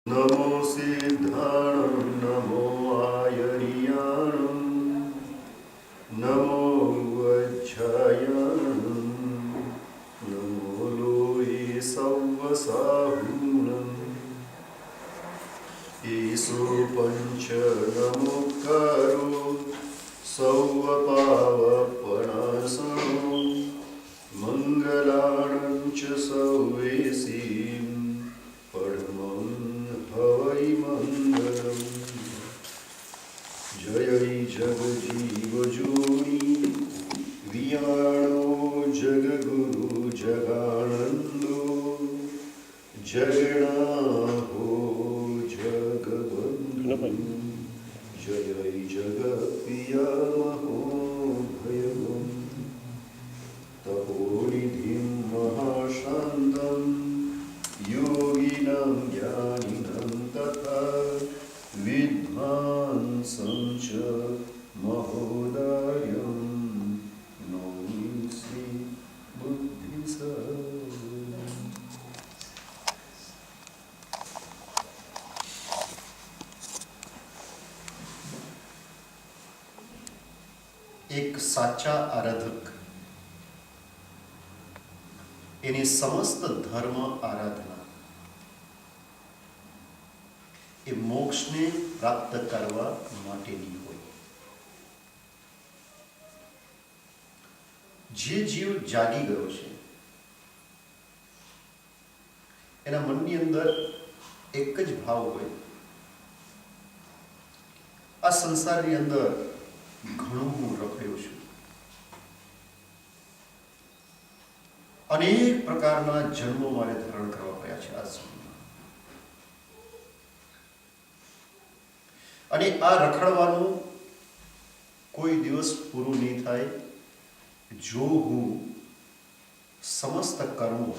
नमो सिद्धाणं नमो आयर्याणं नमो वज्रायणं नमो लोये सव्वसाहुनं ईशो पञ्च नमोकारो सौवपावपणासनो मङ्गलाणं च सौवेसीं परमं हवै मङ्गलम् जय जगजीवजोनि वियाणो जगगुरु जगानन्दो जगणाहो जगबन्धु जय जगत्पियामहो भयगम् तपोनिधिं महाशान्तं योगिनां ज्ञानिनं तथा विद्वांसं च महोदयं नौमि श्री बुद्धिसागरम्। एक साचा आराधक એની સમસ્ત ધર્મ આરાધના એ મોક્ષને પ્રાપ્ત કરવા માટેની હોય. જે જીવ જાગી ગયો છે એના મનની અંદર એક જ ભાવ હોય, આ સંસારની અંદર ઘણું હું રખડ્યો છું, અનેક પ્રકારના જન્મો મારે ધારણ કરવા પડ્યા છે આ જીવનમાં, અને આ રખડવાનું કોઈ દિવસ પૂરું નહીં થાય જો હું સમસ્ત કર્મો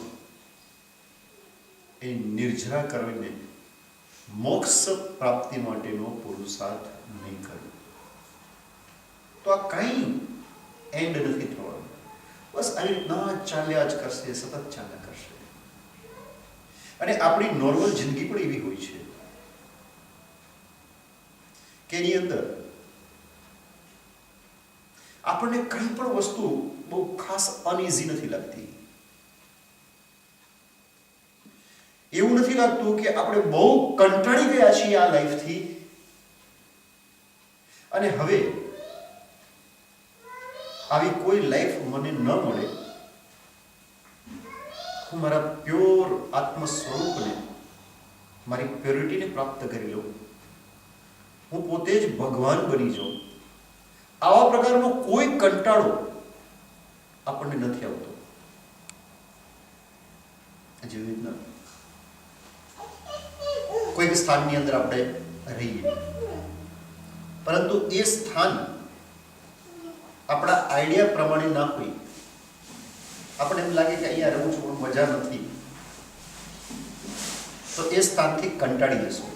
એ નિર્જરા કરીને મોક્ષ પ્રાપ્તિ માટેનો પુરુષાર્થ નહીં કરું. તો આ કંઈ એન્ડ નથી થવાનું, બસ આવી રીતના ચાલ્યા જ કરશે, સતત ચાલ્યા કરશે. અને આપણી નોર્મલ જિંદગી પણ એવી હોય છે કે એની અંદર આપણને કંઈ પણ વસ્તુ બહુ ખાસ અનઇઝી નથી લાગતી. એવું નથી લાગતું કે આપણે બહુ કંટાળી ગયા છીએ આ લાઈફથી અને હવે આવી કોઈ લાઈફ મને ન મળે, હું મારા પ્યોર આત્મ સ્વરૂપને, મારી પ્યોરિટીને પ્રાપ્ત કરી લઉં, હું પોતે જ ભગવાન બની જાઉં. આવા પ્રકારનો કોઈ કંટાળો આપણને નથી આવતો. જેવી રીતના કોઈક સ્થાનની અંદર આપણે રહીએ, પરંતુ એ સ્થાન આપણા આઈડિયા પ્રમાણે ના હોય, આપણે એમ લાગે કે અહીંયા રહું છું પણ મજા નથી, તો એ સ્થાનથી કંટાળી જશું,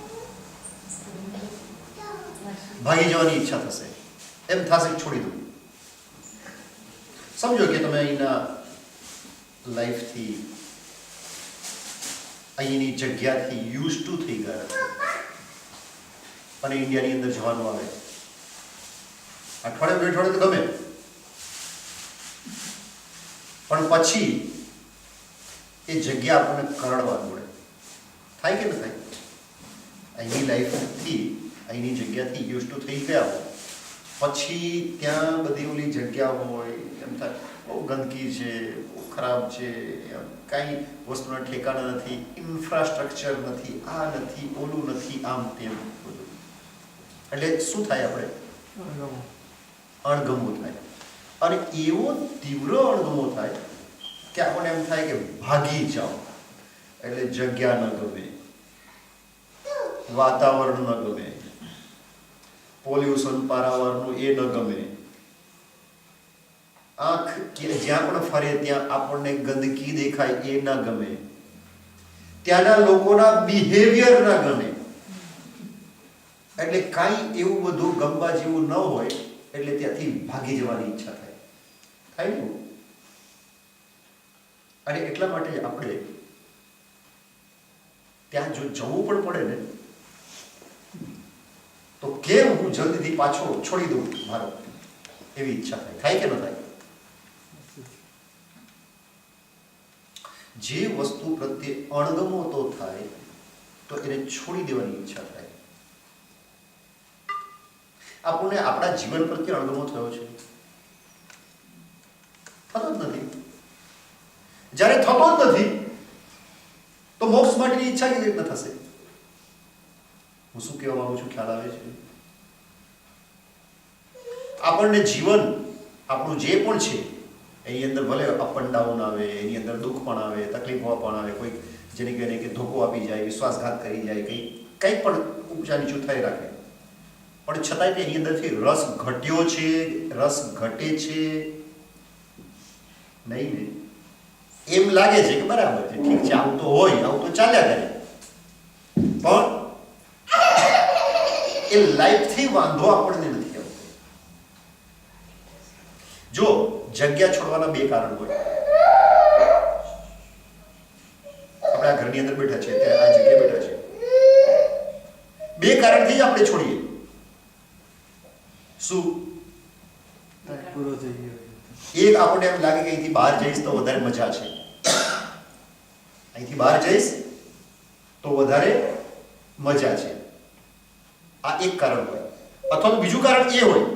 ભાગી જવાની ઈચ્છા થશે, એમ થશે છોડી દઉં. સમજો કે તમે અહીંના લાઈફથી, અહીંની જગ્યાથી યુઝ ટુ થઈ ગયા છો અને ઇન્ડિયાની અંદર જવાનું આવે, અઠવાડિયે તો ગમે, પણ પછી એ જગ્યા આપણને કરડવા મળે. થાય કે ન થાય? અહીંની લાઈફથી, અહીંની જગ્યાથી યુઝ ટુ થઈ ગયા હોય પછી ત્યાં બધી ઓલી જગ્યા હોય, એમ થાય બહુ ગંદકી છે, બહુ ખરાબ છે, કાંઈ વસ્તુના ઠેકાણા નથી, ઇન્ફ્રાસ્ટ્રક્ચર નથી, આ નથી, ઓલું નથી, આમ તેમ બધું. એટલે શું થાય? આપણે અણગમો થાય, અને એવો તીવ્ર અણગમો થાય કે આપણને એમ થાય કે ભાગી જાઓ. એટલે જગ્યા ન ગમે, વાતાવરણ ન ગમે, પોલ્યુશન પારાવારનું એ ન ગમે, આંખ જ્યાં પણ ફરે ત્યાં આપણને ગંદકી દેખાય એ ન ગમે, ત્યાંના લોકોના બિહેવિયર ન ગમે. એટલે કાંઈ એવું બધું ગમવા જેવું ન હોય એટલે ત્યાંથી ભાગી જવાની ઈચ્છા થાય. થાય ને? અને એટલા માટે આપણે ત્યાં જો જવું પણ પડે ને તો કેમ હું જલ્દીથી પાછો છોડી દઉં મારો, એવી ઈચ્છા થાય. થાય કે ન થાય? જે વસ્તુ પ્રત્યે અણગમો તો થાય તો એને છોડી દેવાની ઈચ્છા થાય. આપણને આપણા જીવન પ્રત્યે અણગમો થયો છે? થતો જ નથી. જ્યારે થતો જ નથી તો મોક્ષ માટેની ઈચ્છા કેવી રીતના થશે? હું શું કહેવા માંગુ છું ખ્યાલ આવે છે? આપણને જીવન આપણું જે પણ છે એની અંદર ભલે અપ એન્ડ ડાઉન આવે, એની અંદર દુઃખ પણ આવે, તકલીફો પણ આવે, કોઈ જેને કહેવાય કે ધોકો આપી જાય, વિશ્વાસઘાત કરી જાય, કંઈ પણ ઊંચા નીચું થઈ રાખે, પણ છતાંય એની અંદરથી રસ ઘટ્યો છે, રસ ઘટે છે નહીં ને? એમ લાગે છે કે બરાબર છે, ઠીક છે, આવું તો હોય, આવું તો ચાલ્યા કરે, પણ એ લાઈફથી વાંધો આપણને નથી આવતો. જો જગ્યા છોડવાના બે કારણ હોય. આપણે આ ઘરની અંદર બેઠા છે, ત્યારે આ જગ્યાએ બેઠા છે, બે કારણથી જ આપણે છોડીએ. શું? પૂરો થઈ ગયો. એક, આપણને એમ લાગે કે અહીંથી બહાર જઈશ તો વધારે મજા છે, અહીંથી બહાર જઈશ તો વધારે મજા છે. આ એક કારણ હોય. અથવા તો બીજું કારણ એ હોય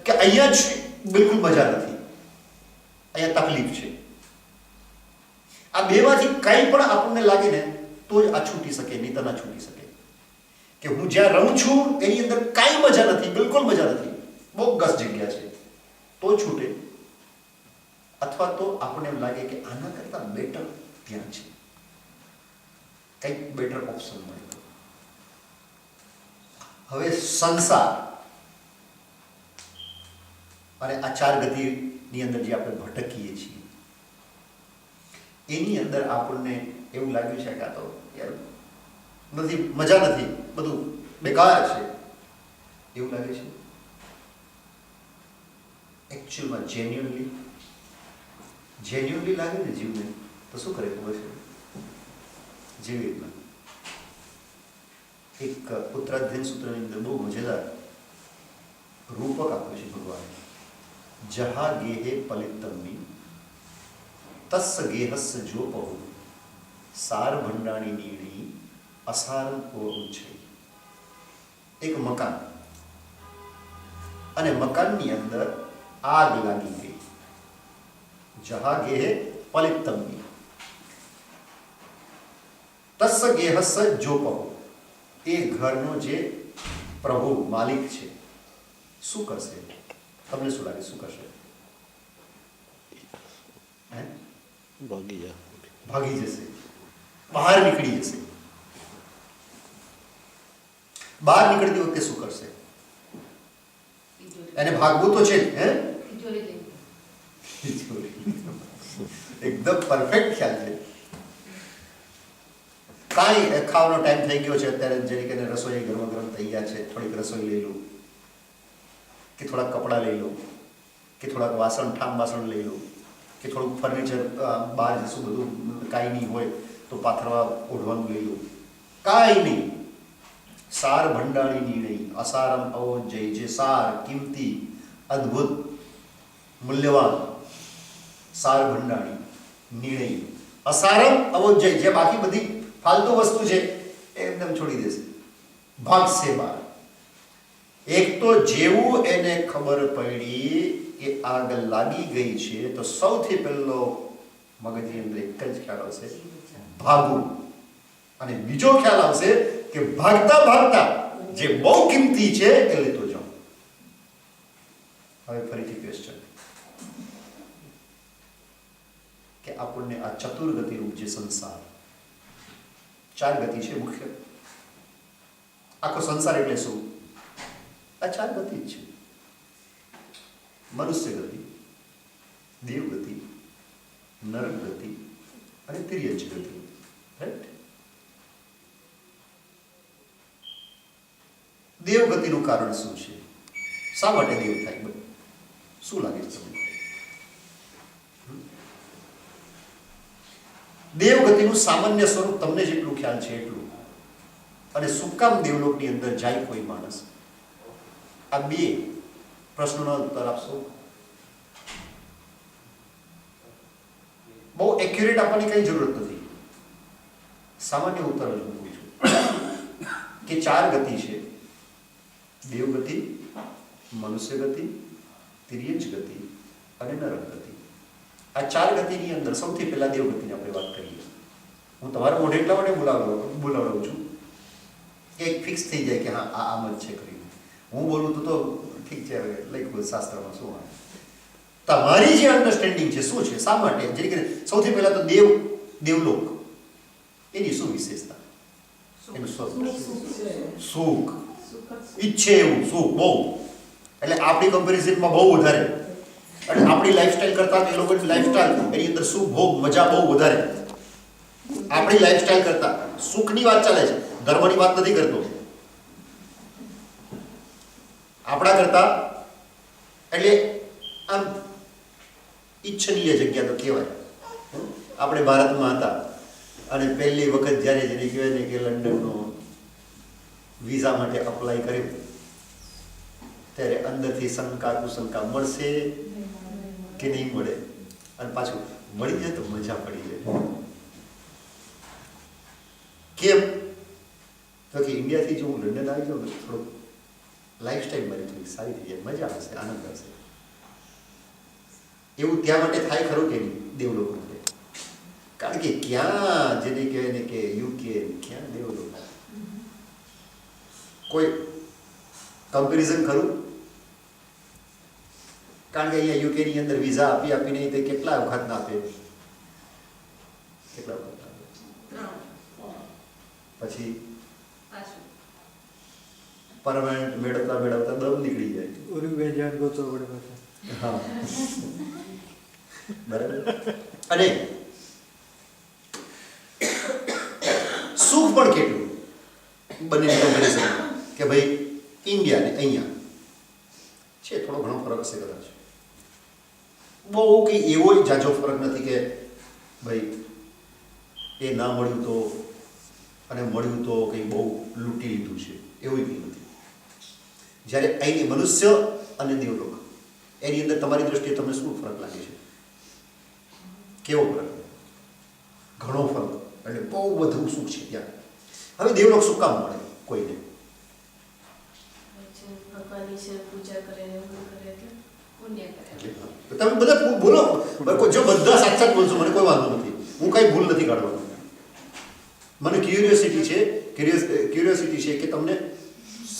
કે અહીંયા જ બિલકુલ મજા નથી, અહીંયા તકલીફ છે. આ બેમાંથી કંઈ પણ આપણને લાગે ને તો જ આ છૂટી શકે, નહીં તો ના છૂટી શકે. કે હું જ્યાં રહું છું એની અંદર કાંઈ મજા નથી, બિલકુલ મજા નથી, બોગસ જગ્યા છે, તો છૂટે. અથવા તો આપણને એમ લાગે કે આના કરતાં બેટર ત્યાં છે, કંઈક બેટર ઓપ્શન મળે. હવે સંસાર અને આ ચાર ગતિની અંદર જે આપણે ભટકીએ છીએ એની અંદર આપણને એવું લાગ્યું છે કે આ તો યાર નથી, મજા નથી, બધું બેકાર છે, એવું લાગે છે. એકચ્યુઅલમાં જેન્યુઅનલી લાગે ને જીવને તો શું કરે ખબર છે? જેવી રીતના એક ઉત્તરાધ્યયન સૂત્રની અંદર બહુ મજેદાર રૂપક આપ્યું છે ભગવાને. જહા ગેહે પલિતમ્મી તસ્સ ગેહસ્સ જો પહુ સાર ભંડાણી નીડી અસારમ કો ઉચ્છઈ. એક મકાન, અને મકાનની અંદર આગ લાગી ગઈ. જહા ગેહે પલિતમ્મી તસ્સ ગેહસ્સ જો પહુ. એ ઘરનો જે પ્રભુ માલિક છે શું કરશે? તમને શું લાગે શું કરશે? ભાગી જશે, બહાર નીકળી જશે. બહાર નીકળતી વખતે શું કરશે? એને ભાગવું તો છે જ, હે? એકદમ પરફેક્ટ ખ્યાલ છે. કાંઈ ખાવાનો ટાઈમ થઈ ગયો છે અત્યારે, જેની કે રસોઈ ગરમ ગરમ તૈયાર છે, થોડીક રસોઈ લઈ લઉં, કે થોડાક કપડાં લઈ લઉં, કે થોડાક વાસણ, ઠામ વાસણ લઈ લઉં, કે થોડુંક ફર્નિચર બહાર જશું, બધું કાંઈ નહીં હોય તો પાથરવા ઓઢવાનું લઈ લઉં. કાંઈ નહીં. સાર ભંડાણી નહીં, અસારમ અવો જય. જે સાર, કિંમતી, અદ્ભુત, મૂલ્યવાન સાર ભંડાણી નિર્ણય, અસારમ અવો જય. જે બાકી બધી ફાલતુ વસ્તુ છે એ એકદમ છોડી દેશે, ભાગશે બહાર. એક તો જેવું એને ખબર પડી કે આગ લાગી ગઈ છે તો સૌથી પહેલો મગજની અંદર એક જ ખ્યાલ આવશે, ભાગવું. અને બીજો ખ્યાલ આવશે કે ભાગતા ભાગતા જે બહુ કિંમતી છે એ લેતો જાઓ. હવે ફરીથી ક્વેશ્ચન કે આપણને આ ચતુર્ગતિ રૂપ જે સંસાર, ચાર ગતિ છે મુખ્ય, આખો સંસાર એટલે શું? આ ચાર ગતિ જ છે. મનુષ્ય ગતિ, દેવ ગતિ, નરક ગતિ અને તિર્યજ ગતિ. રાઈટ? દેવ ગતિનું કારણ શું છે? શા માટે દેવ થાય? શું લાગે છે તમને? દેવગતિનું સામાન્ય સ્વરૂપ તમને જેટલું ખ્યાલ છે એટલું, અને શું કામ દેવલોકની અંદર જાય કોઈ માણસ, આ બે પ્રશ્નોનો ઉત્તર આપશો. બહુ એક્યુરેટ આપવાની કઈ જરૂરત નથી, સામાન્ય ઉત્તર જ હું પૂછું કે 4 ગતિ છે: દેવગતિ, મનુષ્ય ગતિ, તિર્યંચ ગતિ અને નરક ગતિ. આ 4 ગતિની અંદર સૌથી પહેલા દેવગતિની આપણે વાત કરીએ. હું તમારા મોઢે એટલા માટે બોલાવડાવું છું કે એક ફિક્સ થઈ જાય કે હા આ આમ જ છે કરીને. હું બોલું તો ઠીક છે, લખ્યું શાસ્ત્રમાં શું આવે, તમારી જે અન્ડરસ્ટેન્ડિંગ છે શું છે, શા માટે, જેની કરીને સૌથી પહેલા તો દેવલોક, એની શું વિશેષતા, એનું સુખ, ઈચ્છે એવું સુખ બહુ, એટલે આપણી કમ્પેરિઝનમાં બહુ વધારે, અને આપણી લાઈફસ્ટાઈલ કરતા એ લોકોની લાઈફસ્ટાઈલ એની અંદર સુખ ભોગ મજા બહુ વધારે. આપણી લાઈફસ્ટાઈલ કરતા સુખની વાત ચાલે છે, ધર્મની વાત નથી કરતો. આપણા કરતા એટલે આમ ઈચ્છનીય જગ્યા તો કહેવાય. આપણે ભારતમાં હતા અને પહેલી વખત જ્યારે જેને કહેવાય ને કે લંડનનો વિઝા માટે અપ્લાય કર્યું, ત્યારે અંદરથી શંકા કુશંકા મળશે કે નહીં મળે, અને પાછું મળી જાય તો મજા પડી જાય. કેમ તો કે ઇન્ડિયાથી જો હું લંડન આવી જાઉં ને થોડુંક લાઈફસ્ટાઈલ મારી થોડી સારી થઈ જાય, મજા આવશે, આનંદ આવશે. એવું ત્યાં માટે થાય ખરું કે નહીં દેવલોક માટે? કારણ કે ક્યાં જેને કહેવાય ને કે યુકે, ક્યાં દેવલોક, કોઈ કમ્પેરિઝન ખરું? કારણ કે અહીંયા યુકેની અંદર વિઝા આપીને તે કેટલા વખત ના આપે, કેટલા વખત આપે, પછી પરમાનન્ટ મેળવતા દમ નીકળી જાય. હા બરાબર. અને સુખ પણ કેટલું બંને કમ્પેરિઝન, કે ભાઈ ઇન્ડિયા ને અહીંયા છે થોડો ઘણો ફરક છે કદાચ, બહુ કંઈ એવો જાજો ફરક નથી કે ભાઈ એ ના મળ્યું તો અને મળ્યું તો કંઈ બહુ લૂંટી લીધું છે, એવું કંઈ નથી. જ્યારે અહીંની મનુષ્ય અને દેવલોક એની અંદર તમારી દ્રષ્ટિએ તમને શું ફરક લાગે છે? કેવો ફરક? ઘણો ફરક, એટલે બહુ વધુ સુખ છે ત્યાં. હવે દેવલોક શું કામ મળે કોઈને? તમે બધા બોલો, જો બધા સાચા બોલશો મને કોઈ વાંધો નથી, હું કઈ ભૂલ નથી કાઢવાનો. મને ક્યુરિયોસિટી છે કે તમને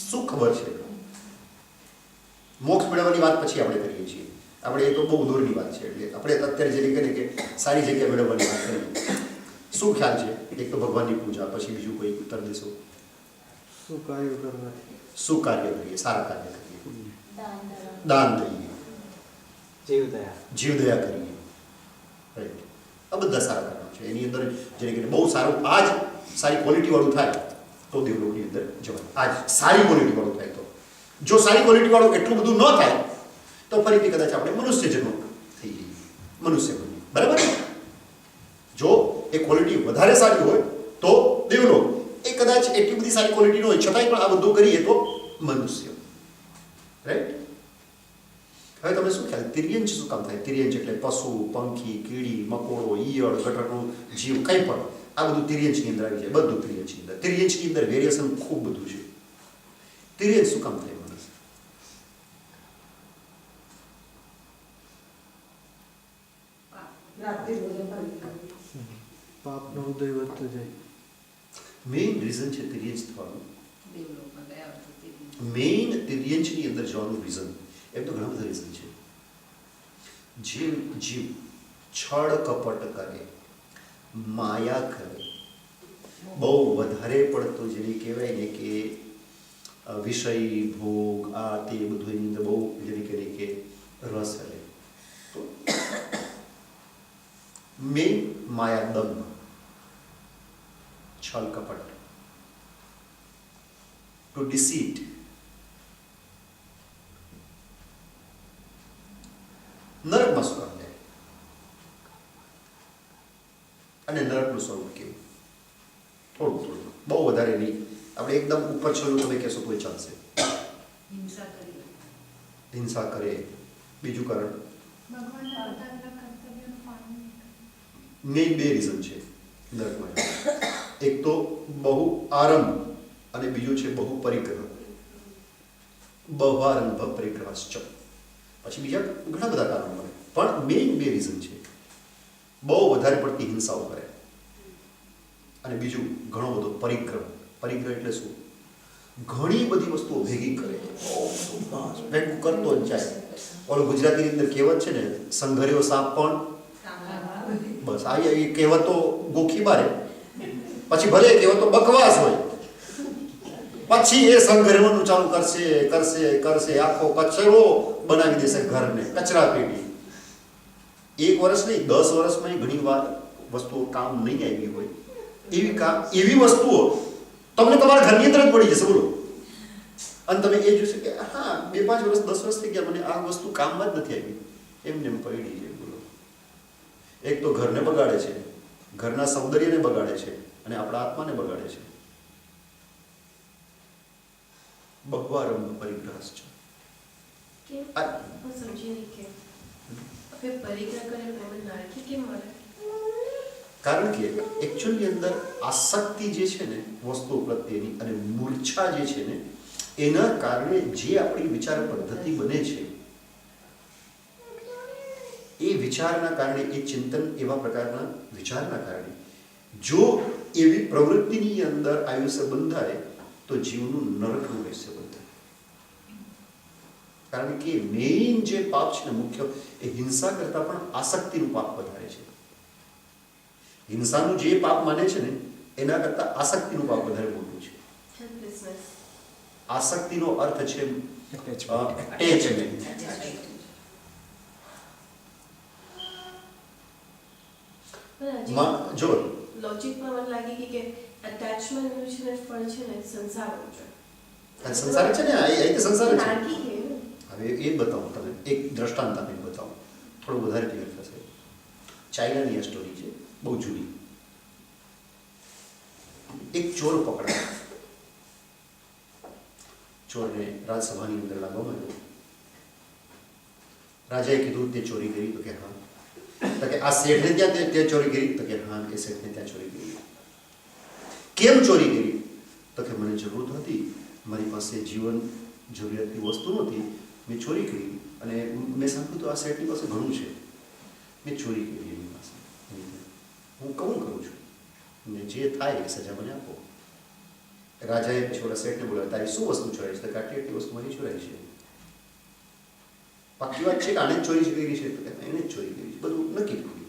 શું ખબર છે. મોક્ષ મેળવવાની વાત પછી આપણે કરીએ છીએ, આપણે એ તો બહુ દૂરની વાત છે, એટલે આપણે અત્યારે જે કહીએ કે સારી જગ્યા મેળવવાની વાત કરીએ. શું ખ્યાલ છે? એક તો ભગવાનની પૂજા, પછી બીજું કોઈ ઉત્તર દેશો? શું કાર્ય કરીએ? સારા કાર્ય કરીએ, દાન દઈએ, જીવદયા કરીએ, રાઈટ. આ બધા સારા કાર્યો છે. એની અંદર જેને કહીને બહુ સારું, આ જ સારી ક્વોલિટી વાળું થાય તો દેવલોકની અંદર જવાય. આ જ સારી ક્વોલિટી વાળું થાય તો. જો સારી ક્વોલિટી વાળું એટલું બધું ન થાય તો ફરીથી કદાચ આપણે મનુષ્ય જન્મ થઈ જઈએ, મનુષ્ય બનીએ, બરાબર. જો એ ક્વોલિટી વધારે સારી હોય તો દેવલોક, એ કદાચ એટલી બધી સારી ક્વોલિટી ન હોય છતાંય પણ આ બધું કરીએ તો મનુષ્ય, રાઈટ. હવે તમે શું ખ્યાલ, તિર્યંચ શું કામ થાય? તિર્યંચ એટલે પશુ, પંખી, કીડી, મકોડો, ઈયળ, ગટરનું જીવ, કંઈ પણ આ બધું તિર્યંચની અંદર આવી જાય, બધું તિર્યંચની અંદર. તિર્યંચની અંદર વેરિએશન ખૂબ બધું છે. તિર્યંચ શું કામ થાય? પાપનો ઉદય વધતો જાય. મેઇન રીઝન છે તિર્યંચ થવાનું. મેઇન તિર્યંચની અંદર જવાનું રીઝન, એમ તો ઘણા બધા રીઝન છે. જીવ છળ કપટ કરે, માયા કરે, બહુ વધારે પડતો જેને કહેવાય ને કે વિષય ભોગ આ તે બધું એની અંદર બહુ જેને કહેવાય કે રસ કરે તો મેઇન માયા દમ, છલ કપટ, ટુ ડિસીટ. નરકમાં શું કામ જાય? અને નરકનું સ્વરૂપ કેવું. થોડું થોડું, બહુ વધારે નહીં. આપણે એકદમ ઉપર છેલ્લું તમે કહેશો તોય ચાલશે. હિંસા કરે. બીજું કારણ મેઇન બે રીઝન છે નરકમાં. એક તો બહુ આરંભ અને બીજું છે બહુ પરિગ્રહ. બહુઆરંભ પરિગ્રહશ્ચ. પછી બીજા ઘણા બધા કારણો મળે, પણ મેઇન બે રીઝન છે. બહુ વધારે પડતી હિંસાઓ કરે અને બીજું ઘણો બધો પરિગ્રહ. પરિગ્રહ એટલે શું? ઘણી બધી વસ્તુઓ ભેગી કરે, ભેગું કરતો જ જાય. ઓલું ગુજરાતીની અંદર કહેવત છે ને, સંઘર્યો સાપ પણ બસ આ એ કહેવતો ગોખી મારે. પછી ભલે કહેવતો બકવાસ હોય, પછી એ સંઘર્યનું ચાલુ કરશે કરશે કરશે, આખો કચરો બનાવી દેશે ઘરને, કચરા પેટી. 1 વર્ષ નહીં, 10 વર્ષમાં ઘણી વાર વસ્તુઓ કામ નહીં આવી હોય એવી વસ્તુઓ તમને તમારા ઘરની અંદર જ પડી જશે. બોલો. અને તમે એ જોશો કે હા 2-5 વર્ષ 10 વર્ષ થઈ ગયા, મને આ વસ્તુ કામમાં જ નથી આવી, એમને એમ પડી છે. બોલો. એક તો ઘરને બગાડે છે, ઘરના સૌંદર્યને બગાડે છે અને આપણા આત્માને બગાડે છે. બહુઆરંભ પરિગ્રહશ્ચ. કારણ કે એકચ્યુઅલી અંદર આસક્તિ જે છે ને વસ્તુઓ પ્રત્યેની અને મૂર્છા જે છે ને, એના કારણે જે આપણી વિચાર પદ્ધતિ બને છે, એ વિચારના કારણે, એ ચિંતન, એવા પ્રકારના વિચારના કારણે જો એવી પ્રવૃત્તિની અંદર આયુષ્ય બંધાય તો જીવનું નરકનું આયુષ્ય બંધાય. કારણ કે મેઇન જે પાપ છે ને મુખ્ય, એ હિંસા કરતાં પણ આસક્તિનું પાપ વધારે છે. હિંસાનું જે પાપ માને છે ને એના કરતાં આસક્તિનું પાપ વધારે મોટું છે. આસક્તિનો અર્થ છે attachment. જો લોજિકમાં મને લાગે કે અટેચમેન્ટ નું છે ને ફળ છે ને સંસારનો છે. સંસાર છે ને, એ તો સંસાર છે. નારકી કે હવે એ બતાવું તમને, એક દ્રષ્ટાંત આપીને બતાવું, થોડું વધારે ક્લિયર થશે. ચાઇનાની આ સ્ટોરી છે, બહુ જૂની. એક ચોર પકડાયો. ચોરને રાજસભાની અંદર લાવવામાં આવ્યો. રાજાએ કીધું તે ચોરી કરી? તો કે હા. તો કે આ શેઠને ત્યાં તે ચોરી કરી? તો કે હા, એ શેઠને ત્યાં ચોરી કરી. કેમ ચોરી કરી? તો કે મને જરૂર હતી, મારી પાસે જીવન જરૂરિયાતની વસ્તુ નહોતી, મેં ચોરી કરી. અને મેં સાંભળ્યું તો આ શેઠની પાસે ઘણું છે, મેં ચોરી કરી એની પાસે. હું કબૂલ કરું છું, ને જે થાય એ સજા મને આપો. રાજાએ પછી ઓલા શેઠને બોલાવ્યા, તારી શું વસ્તુ ચોરાઈ છે? તો આટલી વસ્તુ મારી ચોરાઈ છે. પાકી વાત છે કે આને જ ચોરી કરી છે? તો એને જ ચોરી કરી છે. બધું નક્કી કર્યું.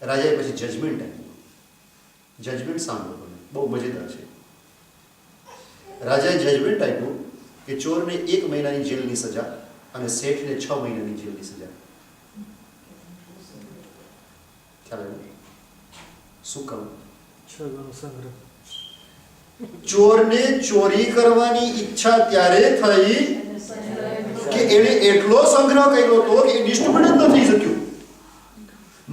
રાજાએ પછી જજમેન્ટ આપ્યું. જજમેન્ટ સાંભળો, બહુ મજેદાર છે. રાજાએ જજમેન્ટ આપ્યું કે ચોરને 1 મહિનાની જેલની સજા અને શેઠને 6 મહિનાની જેલની સજા. ખ્યાલ આવ્યો? શું કહું? 6 ગણો સંગ્રહ. ચોરને ચોરી કરવાની ઈચ્છા ત્યારે થઈ કે એને એટલો સંગ્રહ કર્યો હતો કે ડિસ્ટ્રીબ્યુટ જ ન થઈ શક્યું.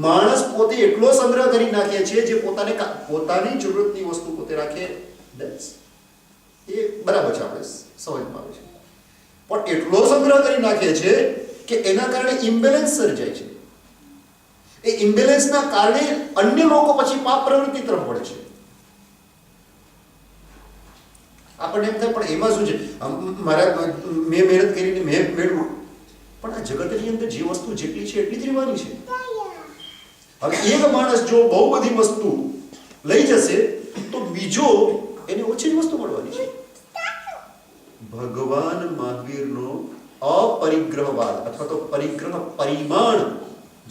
માણસ પોતે એટલો સંગ્રહ કરી નાખે છે, જે પોતાની જરૂરતની વસ્તુ પોતે રાખે, એ બરાબર છે, આપણે સમજમાં આવે છે. પણ એટલો સંગ્રહ કરી નાખે છે કે એના કારણે ઇમ્બેલેન્સ સર્જાય છે. એ ઇમ્બેલેન્સના કારણે અન્ય લોકો પછી પાપ પ્રવૃત્તિ તરફ વળે છે. આપણને એમ થાય પણ એમાં શું છે, મેં મહેનત કરીને મેં મેળવું, પણ આ જગતની અંદર જે વસ્તુ જેટલી છે એટલી જ રહેવાની છે. હવે એક માણસ જો બહુ બધી વસ્તુ લઈ જશે તો બીજો એને ઓછી જ વસ્તુ મળવાની છે. ભગવાન મહાવીરનો અપરિગ્રહવાદ અથવા તો પરિગ્રહ પરિમાણ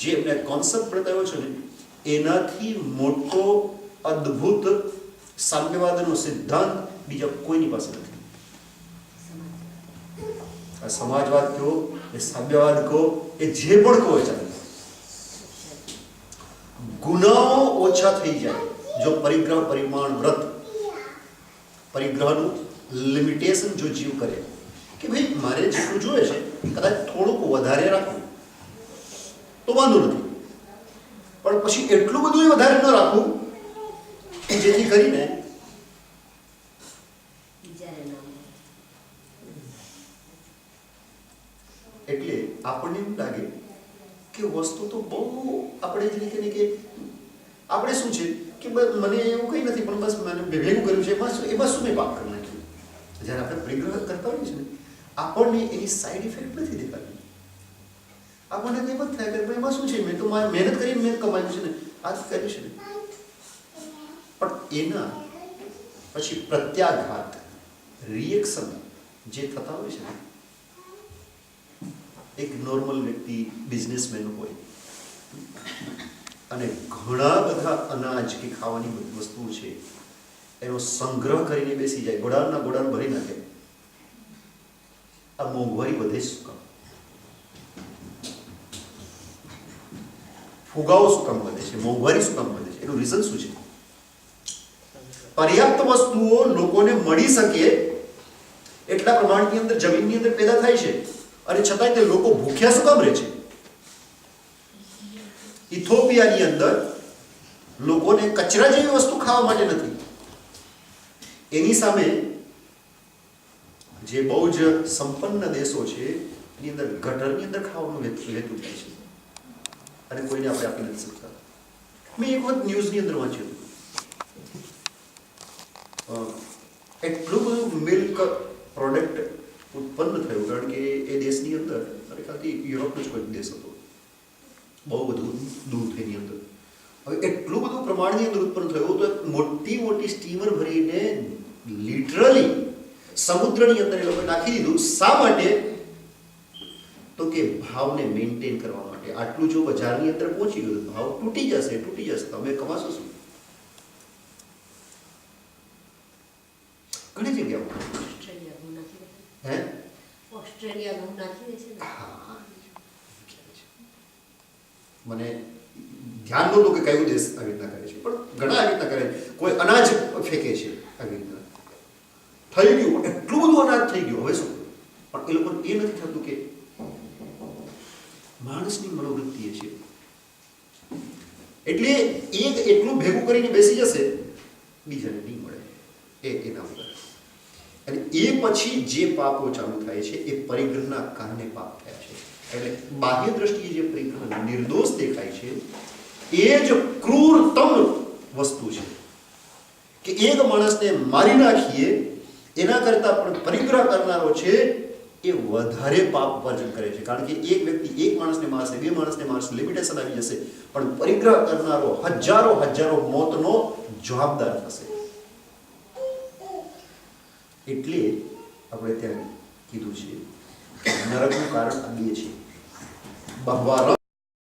જે એમને કોન્સેપ્ટ બતાવ્યો છે ને, એનાથી મોટો અદ્ભુત સામ્યવાદનો સિદ્ધાંત બીજા કોઈની પાસે નથી. આ સમાજવાદ કહો, એ સામ્યવાદ કહો, એ જે પણ કહો ચાલે, ગુનાઓ ઓછા થઈ જાય જો પરિગ્રહ પરિમાણ વ્રત, પરિગ્રહનું લિમિટેશન જો જીવ કરે કે ભાઈ મારે જેટલું જોઈએ છે કદાચ થોડુંક વધારે રાખવું તો વાંધો નથી, પણ પણ પછી એટલું બધું વધારે ન રાખવું કે જેથી કરીને એટલે આપણને એમ લાગે કે વસ્તુ તો બહુ આપણે જ રીતે કે આપણે શું છે કે મને એવું કંઈ નથી પણ બસ મને ભેગું કર્યું છે એમાં શું મેં પાપ કરી નાખ્યું. જ્યારે આપણે પરિગ્રહ કરતા હોઈએ છીએ ને આપણને એની સાઈડ ઇફેક્ટ નથી દેખાતી. આપણને કંઈ પણ થાય કે એમાં શું છે, મેં તો મારી મહેનત કરીને મેં કમાયું છે ને, આ જ કર્યું છે ને. પણ એના પછી પ્રત્યાઘાત રિએક્શન જે થતા હોય છે ને, એક નોર્મલ વ્યક્તિ બિઝનેસમેન હોય અને ઘણા બધા અનાજ કે ખાવાની બધી વસ્તુઓ છે એનો સંગ્રહ કરીને બેસી જાય, ગોડાઉનના ગોડાઉન ભરી નાખે. આ મોંઘવારી વધે શું કામ? ફુગાવો શું કામ વધે છે? મોંઘવારી શું કામ વધે છે? એનું રીઝન શું છે? પર્યાપ્ત વસ્તુઓ લોકોને મળી શકે એટલા પ્રમાણની અંદર જમીનની અંદર પેદા થાય છે અને છતાંય તે લોકો ભૂખ્યા શું કામ રહે છે? ઇથોપિયાની અંદર લોકોને કચરા જેવી વસ્તુ ખાવા માટે નથી. એની સામે જે બહુ જ સંપન્ન દેશો છે એની અંદર ગટરની અંદર ખાવાનું વહેતું થાય છે અને કોઈને આપણે આપી નથી શકતા. મેં એક વખત ન્યૂઝની અંદર વાંચ્યું એટલું બધું મિલ્ક પ્રોડક્ટ ઉત્પન્ન થયું, કારણ કે એ દેશની અંદર ખરેખરથી યુરોપનો જ કોઈ દેશ હતો, બહુ બધું દૂધ એની અંદર. હવે એટલું બધું પ્રમાણની અંદર ઉત્પન્ન થયું તો મોટી મોટી સ્ટીમર ભરીને લિટરલી સમુદ્રની અંદર એ લોકોએ નાખી દીધું. શા માટે? તો કે ભાવને મેન્ટેન કરવા માટે. આટલું જો બજારની અંદર પહોંચી ગયું ભાવ તૂટી જશે, તમે કમાશો શું? ઘણી જગ્યાઓ મને ધ્યાન નહોતું કે કયો દેશ આવી રીતના કરે છે, પણ ઘણા આવી રીતના કરે છે. કોઈ અનાજ ફેંકે છે આવી રીતના, થઈ ગયું એટલું બધું અનાજ થઈ ગયું, હવે શું? પણ એ લોકોને એ નથી થતું કે માણસની મનોવૃત્તિ એ છે એટલે એક એટલું ભેગું કરીને બેસી જશે, બીજાને નહીં મળે એના વગર. અને એ પછી જે પાપો ચાલુ થાય છે એ પરિગ્રહના કારણે પાપ થયા છે. એટલે બાહ્ય દ્રષ્ટિએ જે પરિગ્રહ નિર્દોષ દેખાય છે એ જ ક્રૂરતમ વસ્તુ છે કે એક માણસને મારી નાખીએ એના કરતાં પણ પરિગ્રહ કરનારો છે એ વધારે પાપ વર્જન કરે છે. કારણ કે એક વ્યક્તિ એક માણસને મારશે, બે માણસને મારશે, લિમિટેશન આવી જશે, પણ પરિગ્રહ કરનારો હજારો મોતનો જવાબદાર થશે. એટલે આપણે ત્યાં કીધું છે નરકનું કારણ આ બે છે. બહવા